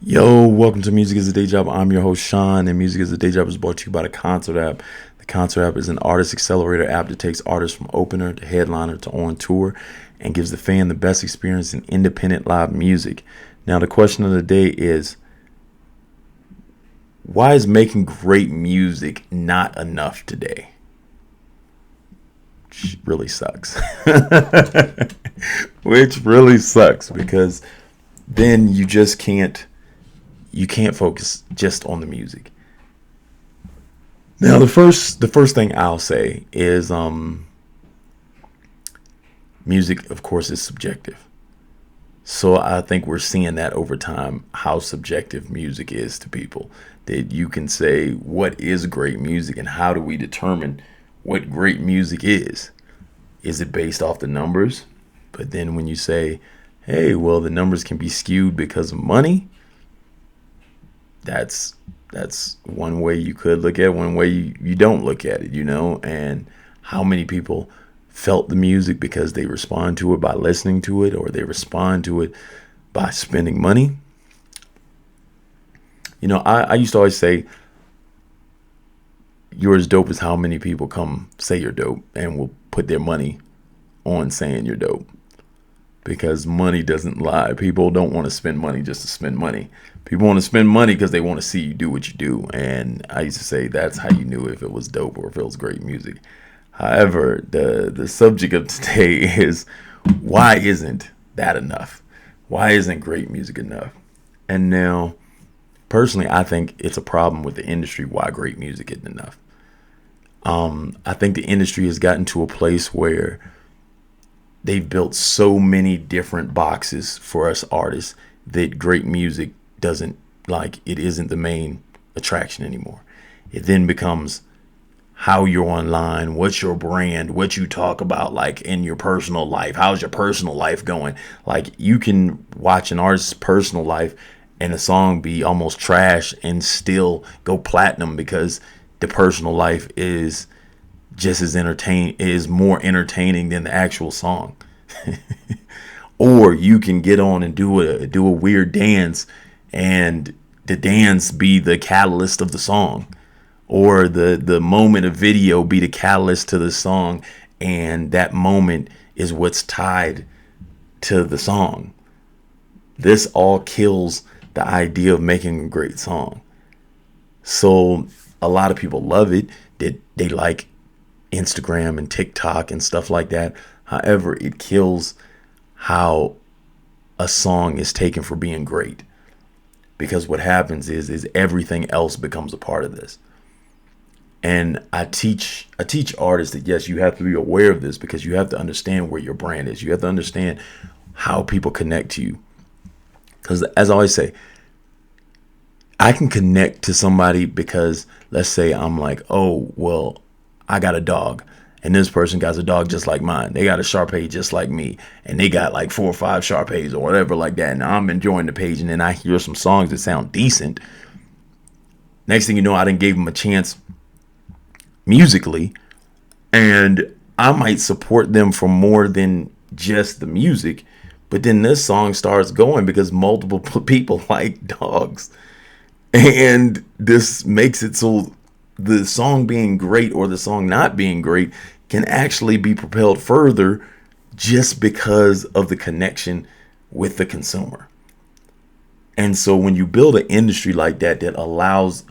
Yo, welcome to Music is a Day Job. I'm your host, Sean, and Music is a Day Job is brought to you by the Concert app. The Concert app is an artist accelerator app that takes artists from opener to headliner to on tour and gives the fan the best experience in independent live music. Now, the question of the day is, why is making great music not enough today? Which really sucks. Which really sucks because then you can't focus just on the music. Now, the first thing I'll say is music, of course, is subjective. So I think we're seeing that over time, how subjective music is to people. That you can say what is great music and how do we determine what great music is? Is it based off the numbers? But then when you say, hey, well, the numbers can be skewed because of money, that's one way you could look at it. One way you don't look at it, and how many people felt the music because they respond to it by listening to it, or they respond to it by spending money. I used to always say you're as dope as how many people come say you're dope and will put their money on saying you're dope, because money doesn't lie. People don't want to spend money just to spend money. People want to spend money because they want to see you do what you do. And I used to say that's how you knew if it was dope or if it was great music. However, the subject of today is, why isn't that enough? Why isn't great music enough? And now, personally, I think it's a problem with the industry why great music isn't enough. I think the industry has gotten to a place where they've built so many different boxes for us artists that great music isn't the main attraction anymore. It then becomes how you're online, what's your brand, what you talk about, like in your personal life. How's your personal life going? Like, you can watch an artist's personal life and a song be almost trash and still go platinum because the personal life is more entertaining than the actual song. Or you can get on and do a weird dance, and the dance be the catalyst of the song, or the moment of video be the catalyst to the song, and that moment is what's tied to the song. This all kills the idea of making a great song. So a lot of people love it, that they like Instagram and TikTok and stuff like that. However, it kills how a song is taken for being great, because what happens is everything else becomes a part of this. And I teach artists that, yes, you have to be aware of this, because you have to understand where your brand is. You have to understand how people connect to you. Because, as I always say, I can connect to somebody because, let's say I'm like, oh, well, I got a dog, and this person got a dog just like mine. They got a Shar-Pei just like me, and they got like 4 or 5 Shar-Peis or whatever like that. And I'm enjoying the page, and then I hear some songs that sound decent. Next thing you know, I done gave them a chance musically, and I might support them for more than just the music. But then this song starts going because multiple people like dogs. And this makes it so the song being great or the song not being great can actually be propelled further just because of the connection with the consumer. And so when you build an industry like that allows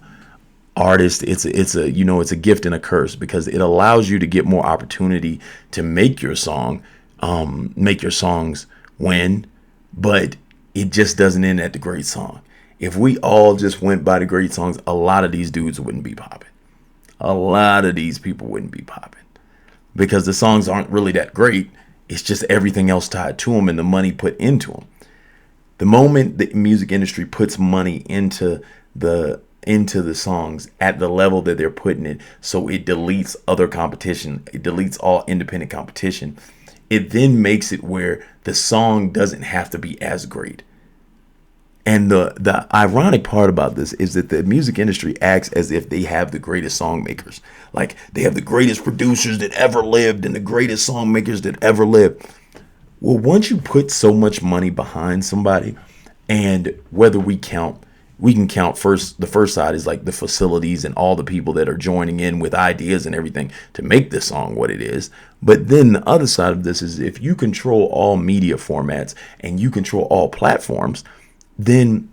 artists, it's a gift and a curse, because it allows you to get more opportunity to make your songs win, but it just doesn't end at the great song. If we all just went by the great songs, a lot of these dudes wouldn't be popping. A lot of these people wouldn't be popping, because the songs aren't really that great. It's just everything else tied to them and the money put into them. The moment the music industry puts money into the songs at the level that they're putting it, so it deletes other competition, it deletes all independent competition, it then makes it where the song doesn't have to be as great. And the ironic part about this is that the music industry acts as if they have the greatest song makers. Like, they have the greatest producers that ever lived and the greatest song makers that ever lived. Well, once you put so much money behind somebody, And whether we can count first, the first side is like the facilities and all the people that are joining in with ideas and everything to make this song what it is. But then the other side of this is if you control all media formats and you control all platforms, then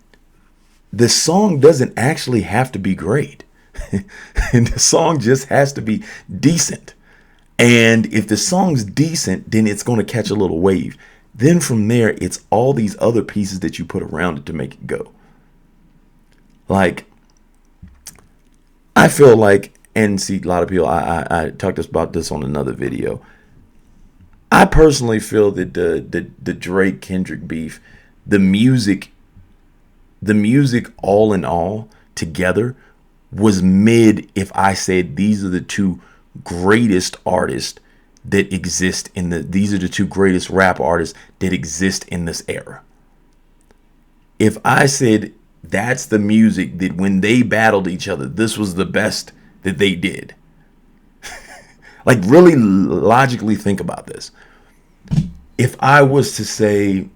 the song doesn't actually have to be great. And the song just has to be decent. And if the song's decent, then it's going to catch a little wave. Then from there, it's all these other pieces that you put around it to make it go. Like, I feel like, and see, a lot of people, I talked about this on another video. I personally feel that the Drake Kendrick beef, the music all in all together was mid. If I said these are the two greatest artists that exist these are the two greatest rap artists that exist in this era. If I said that's the music that when they battled each other, this was the best that they did. Like, really logically think about this. If I was to say,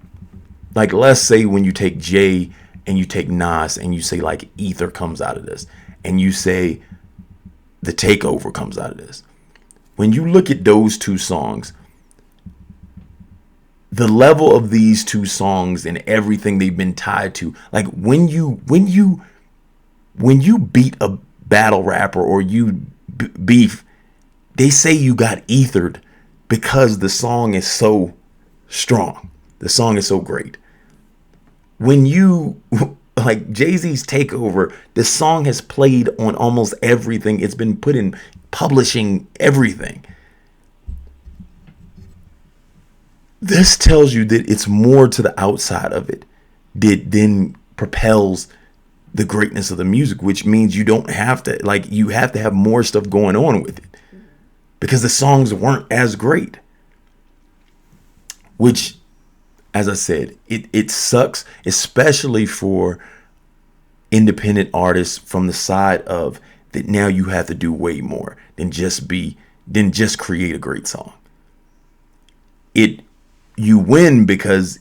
like, let's say when you take Jay and you take Nas and you say like Ether comes out of this, and you say The Takeover comes out of this. When you look at those two songs, the level of these two songs and everything they've been tied to, like when you beat a battle rapper or you beef, they say you got ethered because the song is so strong. The song is so great. When you like Jay-Z's Takeover, the song has played on almost everything. It's been put in publishing, everything. This tells you that it's more to the outside of it that then propels the greatness of the music, which means you don't have to, like, you have to have more stuff going on with it because the songs weren't as great. Which, as I said, it sucks, especially for independent artists from the side of that now you have to do way more than just create a great song. You win because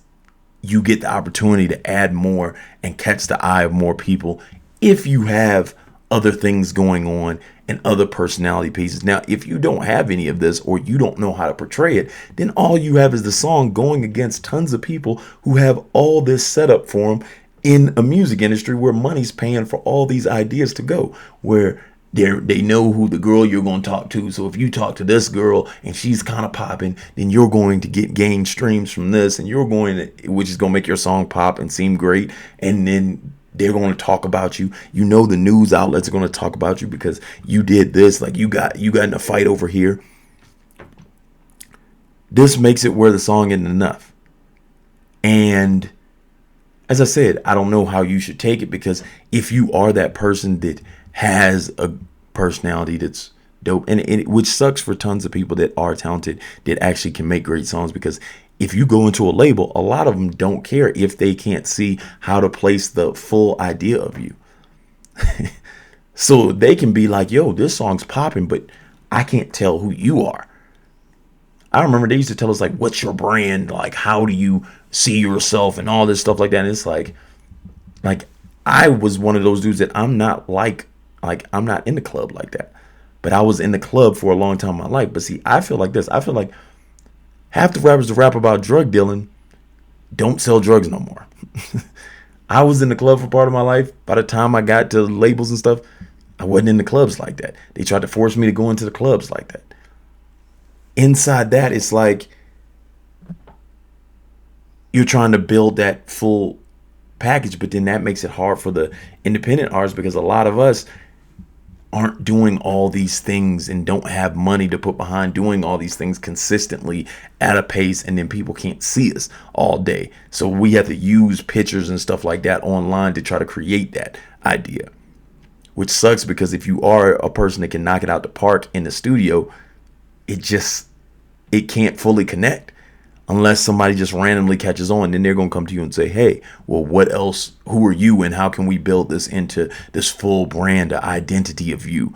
you get the opportunity to add more and catch the eye of more people if you have other things going on and other personality pieces. Now, if you don't have any of this or you don't know how to portray it, then all you have is the song going against tons of people who have all this set up for them in a music industry where money's paying for all these ideas to go, where they know who the girl you're going to talk to. So if you talk to this girl and she's kind of popping, then you're going to gain streams from this, and which is going to make your song pop and seem great. And then they're going to talk about you. You know, the news outlets are going to talk about you because you did this. Like you got in a fight over here. This makes it where the song isn't enough. And as I said, I don't know how you should take it, because if you are that person that has a personality that's dope, and which sucks for tons of people that are talented, that actually can make great songs, because if you go into a label, a lot of them don't care if they can't see how to place the full idea of you. So they can be like, yo, this song's popping, but I can't tell who you are. I remember they used to tell us, like, what's your brand? Like, how do you see yourself and all this stuff like that. And it's like I was one of those dudes that I'm not I'm not in the club like that. But I was in the club for a long time in my life. But see, I feel like this. I feel like half the rappers that rap about drug dealing don't sell drugs no more. I was in the club for part of my life. By the time I got to labels and stuff, I wasn't in the clubs like that. They tried to force me to go into the clubs like that. Inside that, it's like you're trying to build that full package, but then that makes it hard for the independent artists, because a lot of us aren't doing all these things and don't have money to put behind doing all these things consistently at a pace, and then people can't see us all day. So we have to use pictures and stuff like that online to try to create that idea, which sucks, because if you are a person that can knock it out the park in the studio, it can't fully connect unless somebody just randomly catches on. Then they're going to come to you and say, hey, well, what else? Who are you? And how can we build this into this full brand identity of you?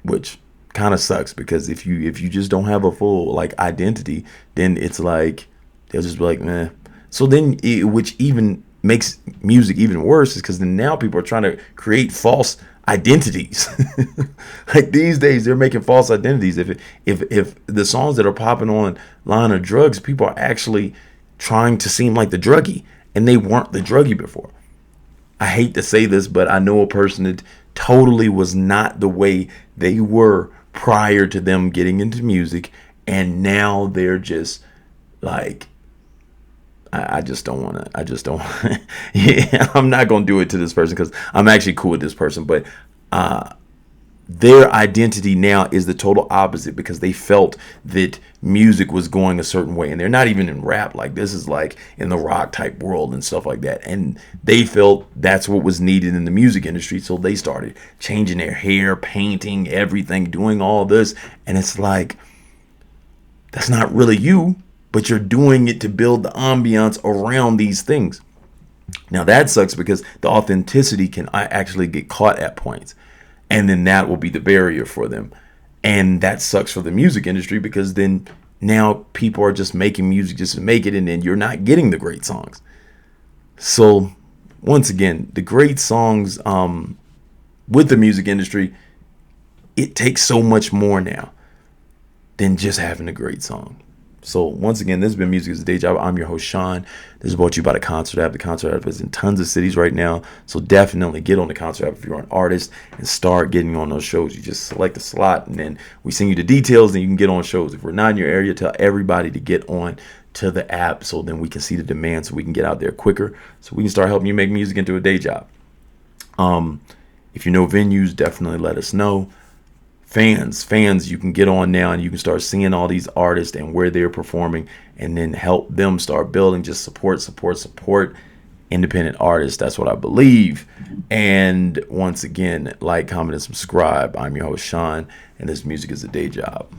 Which kind of sucks, because if you just don't have a full identity, then it's like, they'll just be like, man, So then, which even makes music even worse, is because then now people are trying to create false identities. Like these days, they're making false identities. If the songs that are popping on Line of Drugs, people are actually trying to seem like the druggie, and they weren't the druggie before. I hate to say this, but I know a person that totally was not the way they were prior to them getting into music, and now they're just like, I just don't want to. I just don't. Yeah, I'm not gonna do it to this person because I'm actually cool with this person, but their identity now is the total opposite because they felt that music was going a certain way, and they're not even in rap. Like this is like in the rock type world and stuff like that, and they felt that's what was needed in the music industry, so they started changing their hair, painting everything, doing all this, and it's like that's not really you, but you're doing it to build the ambiance around these things. Now that sucks because the authenticity can actually get caught at points, and then that will be the barrier for them. And that sucks for the music industry because then now people are just making music just to make it, and then you're not getting the great songs. So once again, the great songs with the music industry, it takes so much more now than just having a great song. So once again, this has been Music is a Day Job. I'm your host, Sean. This is brought to you by the Concert App. The Concert App is in tons of cities right now. So definitely get on the Concert App if you're an artist and start getting on those shows. You just select a slot and then we send you the details and you can get on shows. If we're not in your area, tell everybody to get on to the app so then we can see the demand so we can get out there quicker so we can start helping you make music into a day job. If you know venues, definitely let us know. Fans, you can get on now and you can start seeing all these artists and where they're performing and then help them start building. Just support independent artists. That's what I believe. And once again, like, comment, and subscribe. I'm your host, Sean, and this Music is a Day Job.